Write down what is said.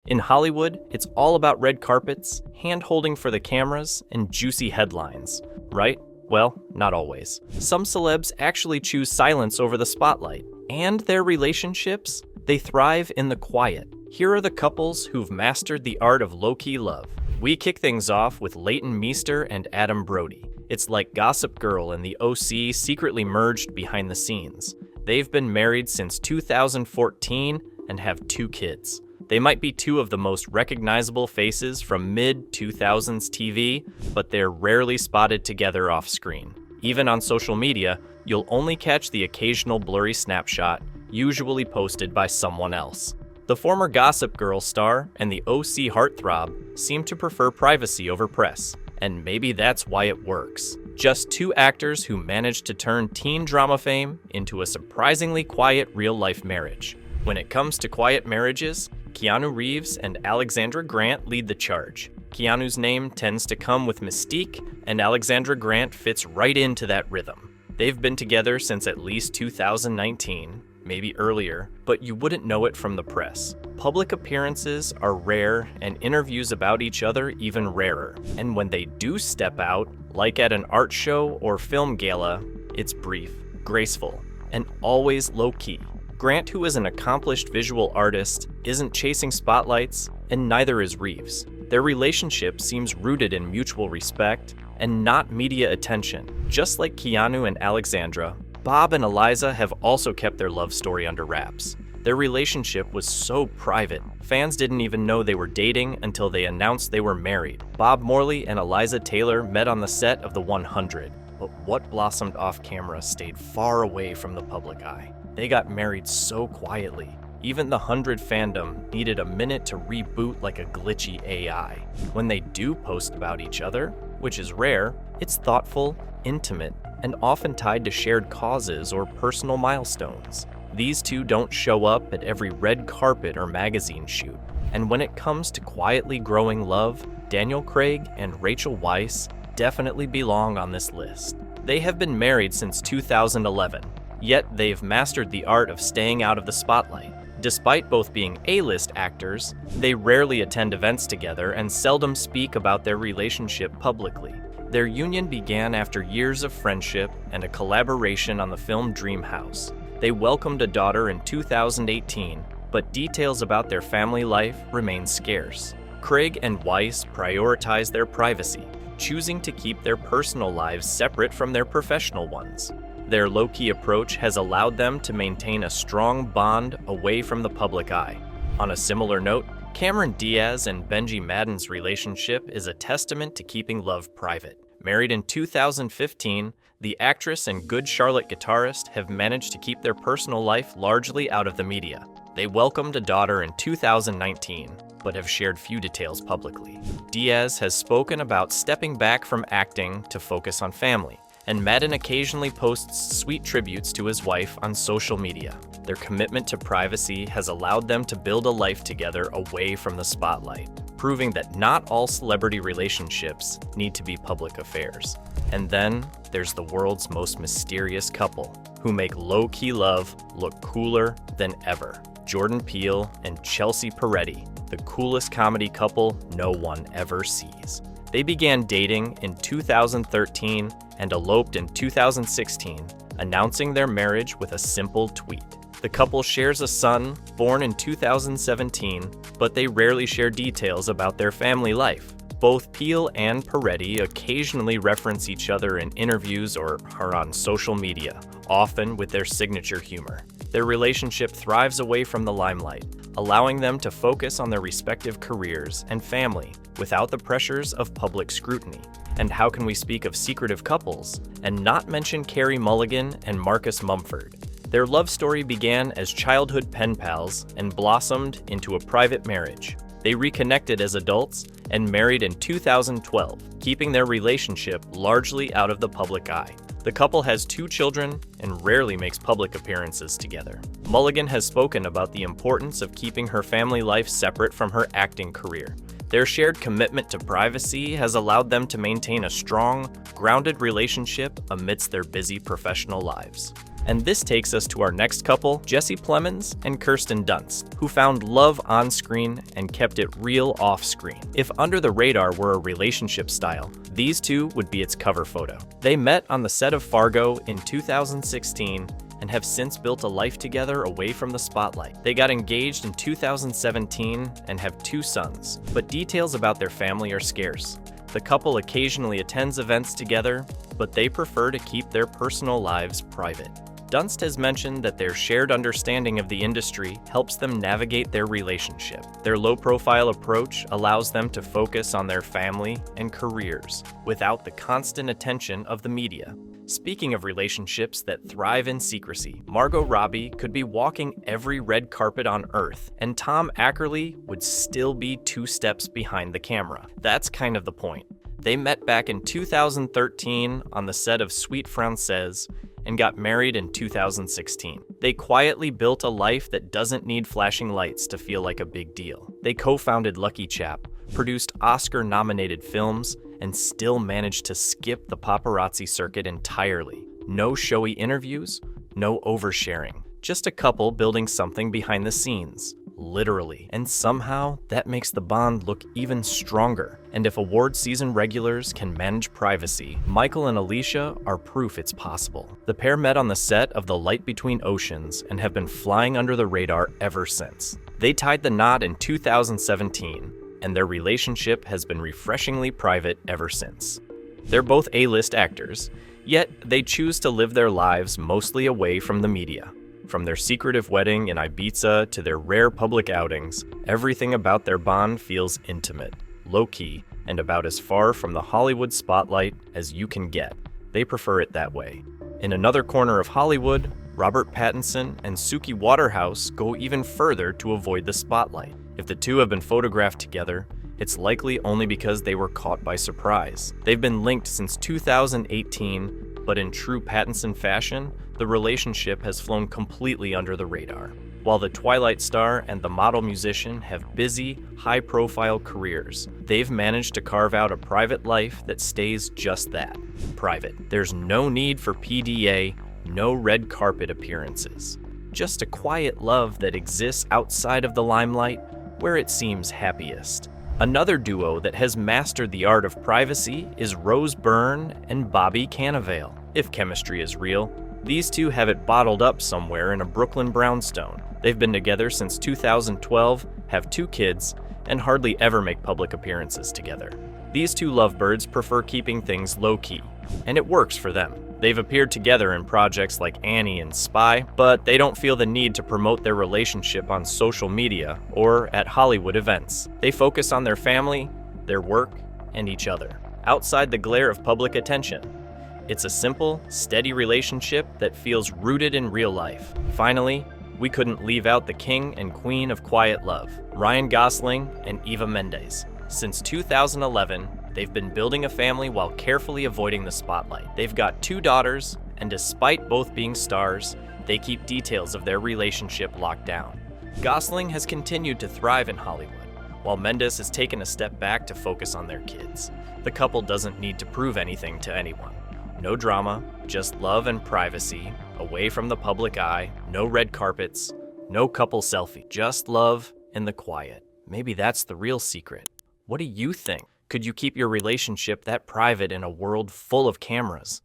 In Hollywood, it's all about red carpets, hand-holding for the cameras, and juicy headlines, right? Well, not always. Some celebs actually choose silence over the spotlight. And their relationships? They thrive in the quiet. Here are the couples who've mastered the art of low-key love. We kick things off with Leighton Meester and Adam Brody. It's like Gossip Girl and the OC secretly merged behind the scenes. They've been married since 2014 and have 2 kids. They might be 2 of the most recognizable faces from mid-2000s TV, but they're rarely spotted together off-screen. Even on social media, you'll only catch the occasional blurry snapshot, usually posted by someone else. The former Gossip Girl star and the OC heartthrob seem to prefer privacy over press, and maybe that's why it works. Just 2 actors who managed to turn teen drama fame into a surprisingly quiet real-life marriage. When it comes to quiet marriages, Keanu Reeves and Alexandra Grant lead the charge. Keanu's name tends to come with mystique, and Alexandra Grant fits right into that rhythm. They've been together since at least 2019, maybe earlier, but you wouldn't know it from the press. Public appearances are rare, and interviews about each other even rarer. And when they do step out, like at an art show or film gala, it's brief, graceful, and always low-key. Grant, who is an accomplished visual artist, isn't chasing spotlights, and neither is Reeves. Their relationship seems rooted in mutual respect and not media attention. Just like Keanu and Alexandra, Bob and Eliza have also kept their love story under wraps. Their relationship was so private, fans didn't even know they were dating until they announced they were married. Bob Morley and Eliza Taylor met on the set of The 100, but what blossomed off camera stayed far away from the public eye. They got married so quietly. Even the 100 fandom needed a minute to reboot like a glitchy AI. When they do post about each other, which is rare, it's thoughtful, intimate, and often tied to shared causes or personal milestones. These 2 don't show up at every red carpet or magazine shoot. And when it comes to quietly growing love, Daniel Craig and Rachel Weisz definitely belong on this list. They have been married since 2011. Yet they've mastered the art of staying out of the spotlight. Despite both being A-list actors, they rarely attend events together and seldom speak about their relationship publicly. Their union began after years of friendship and a collaboration on the film Dream House. They welcomed a daughter in 2018, but details about their family life remain scarce. Craig and Weisz prioritize their privacy, choosing to keep their personal lives separate from their professional ones. Their low-key approach has allowed them to maintain a strong bond away from the public eye. On a similar note, Cameron Diaz and Benji Madden's relationship is a testament to keeping love private. Married in 2015, the actress and Good Charlotte guitarist have managed to keep their personal life largely out of the media. They welcomed a daughter in 2019, but have shared few details publicly. Diaz has spoken about stepping back from acting to focus on family, and Madden occasionally posts sweet tributes to his wife on social media. Their commitment to privacy has allowed them to build a life together away from the spotlight, proving that not all celebrity relationships need to be public affairs. And then there's the world's most mysterious couple, who make low-key love look cooler than ever. Jordan Peele and Chelsea Peretti, the coolest comedy couple no one ever sees. They began dating in 2013 and eloped in 2016, announcing their marriage with a simple tweet. The couple shares a son born in 2017, but they rarely share details about their family life. Both Peele and Peretti occasionally reference each other in interviews or are on social media, often with their signature humor. Their relationship thrives away from the limelight, allowing them to focus on their respective careers and family without the pressures of public scrutiny. And how can we speak of secretive couples and not mention Carey Mulligan and Marcus Mumford? Their love story began as childhood pen pals and blossomed into a private marriage. They reconnected as adults and married in 2012, keeping their relationship largely out of the public eye. The couple has 2 children and rarely makes public appearances together. Mulligan has spoken about the importance of keeping her family life separate from her acting career. Their shared commitment to privacy has allowed them to maintain a strong, grounded relationship amidst their busy professional lives. And this takes us to our next couple, Jesse Plemons and Kirsten Dunst, who found love on screen and kept it real off screen. If Under the Radar were a relationship style, these two would be its cover photo. They met on the set of Fargo in 2016 and have since built a life together away from the spotlight. They got engaged in 2017 and have 2 sons, but details about their family are scarce. The couple occasionally attends events together, but they prefer to keep their personal lives private. Dunst has mentioned that their shared understanding of the industry helps them navigate their relationship. Their low-profile approach allows them to focus on their family and careers without the constant attention of the media. Speaking of relationships that thrive in secrecy, Margot Robbie could be walking every red carpet on Earth, and Tom Ackerley would still be 2 steps behind the camera. That's kind of the point. They met back in 2013 on the set of Suite Française and got married in 2016. They quietly built a life that doesn't need flashing lights to feel like a big deal. They co-founded Lucky Chap, produced Oscar-nominated films, and still managed to skip the paparazzi circuit entirely. No showy interviews, no oversharing. Just a couple building something behind the scenes. Literally. And somehow, that makes the bond look even stronger. And if award season regulars can manage privacy, Michael and Alicia are proof it's possible. The pair met on the set of The Light Between Oceans and have been flying under the radar ever since. They tied the knot in 2017, and their relationship has been refreshingly private ever since. They're both A-list actors, yet they choose to live their lives mostly away from the media. From their secretive wedding in Ibiza to their rare public outings, everything about their bond feels intimate, low-key, and about as far from the Hollywood spotlight as you can get. They prefer it that way. In another corner of Hollywood, Robert Pattinson and Suki Waterhouse go even further to avoid the spotlight. If the two have been photographed together, it's likely only because they were caught by surprise. They've been linked since 2018, but in true Pattinson fashion, the relationship has flown completely under the radar. While the Twilight star and the model musician have busy, high-profile careers, they've managed to carve out a private life that stays just that, private. There's no need for PDA, no red carpet appearances. Just a quiet love that exists outside of the limelight, where it seems happiest. Another duo that has mastered the art of privacy is Rose Byrne and Bobby Cannavale. If chemistry is real, these two have it bottled up somewhere in a Brooklyn brownstone. They've been together since 2012, have 2 kids, and hardly ever make public appearances together. These two lovebirds prefer keeping things low-key, and it works for them. They've appeared together in projects like Annie and Spy, but they don't feel the need to promote their relationship on social media or at Hollywood events. They focus on their family, their work, and each other, outside the glare of public attention. It's a simple, steady relationship that feels rooted in real life. Finally, we couldn't leave out the king and queen of quiet love, Ryan Gosling and Eva Mendes. Since 2011, they've been building a family while carefully avoiding the spotlight. They've got 2 daughters, and despite both being stars, they keep details of their relationship locked down. Gosling has continued to thrive in Hollywood, while Mendes has taken a step back to focus on their kids. The couple doesn't need to prove anything to anyone. No drama, just love and privacy, away from the public eye, no red carpets, no couple selfie, just love in the quiet. Maybe that's the real secret. What do you think? Could you keep your relationship that private in a world full of cameras?